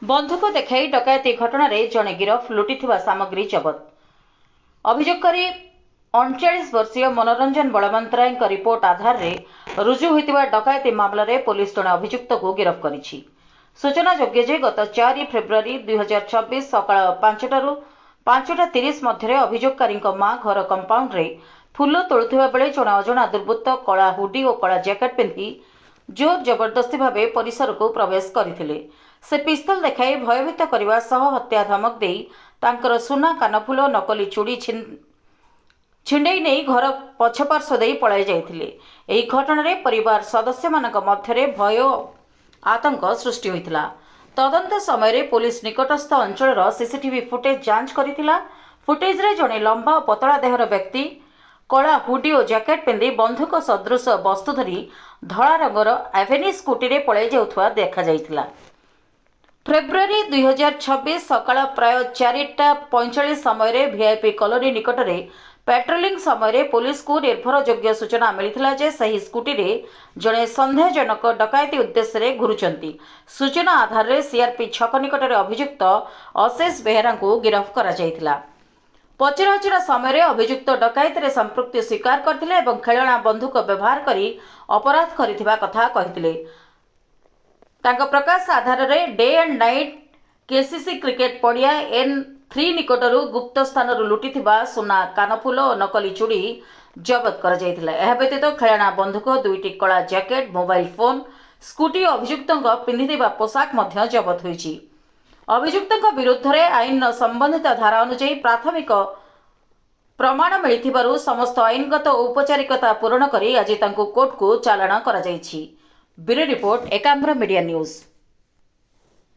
बंधुक देखाई डकायती घटना जड़े गिरफ लुटिथिबा सामग्री जबत। अभियोगकारी 39 वर्षीय मनोरंजन बलवंतराय रिपोर्ट आधार में रुजु होता डकायती मामलें पुलिस जड़े अभियुक्त को गिरफ करिछि। सूचना योग्य जे गत 4 फेब्रुआरी 2024 सकाळ 5:30 मध्य अभियोगकारी मां घर कंपाउंड रे फूल तोलुवा बेले जड़े अजणा दुर्बृत्त कला हुडी और कला जैकेट पिंधि जोर जबरदस्ती भाव परिसर को प्रवेश करथिले। से पिस्तल देखाई भयभीत करने सह हत्या धमक दे तांकर सुना कानफुल नकली चूड़ी छिंडई नहीं घर पछपार्श्व दे पलाई जाइथिले। एही घटना परिवार सदस्य मानक मध्यरे भय आतंक सृष्टि होइतिला। तदंत समय पुलिस निकटस्थ अंचल सीसीटीवी फुटेज जांच करथिला। फुटेज रे जड़े लंबा और पतला देहर व्यक्ति कला हुडी और जैकेट पिंधि बंधुक सदृश वस्तु धरी धला रंगर एवेन्यू स्कूटी रे पलाई जाउथुवा देखा जाइतिला। फेब्रुआरी 2026 सकाळ प्राय 4:45 समय वीआईपी कॉलोनी निकट में पेट्रोलिंग समय पुलिस को निर्भरयोग्य सूचना मिलता जे सही स्कूटी रे जड़े सन्देहजनक डकायती उद्देश्य घुरुचंती। सूचना आधार में सीआरपी छक निकट में अभियुक्त अशेष बेहेरा को गिरफ्त करा पचराउचरा समय अभियुक्त डकायती संपृक्ति स्वीकार करथिले एवं खेलना बंधुक व्यवहार करी अपराध करिथिबा कथा कहिथिले। तांको प्रकाश आधार में day and night KCC cricket पड़िया N3 निकटरू गुप्त स्थान लुटिथिबा सुना कानफुल और नकली चूड़ी जबत कर व्यतीत खेलना बंधुक 2टी कला जैकेट मोबाइल फोन स्कूटी अभियुक्त पिंधिथिबा पोशाक मध्य जबत होइछि। अभियुक्त विरुद्ध में आईन संबंधित धारा अनुसार प्राथमिक प्रमाण मिलिथिबारु समस्त आईनगत औपचारिकता पूरण करी आज तांको कोर्ट को चालाण करा जाइछि। Bureau report Ekamra media news.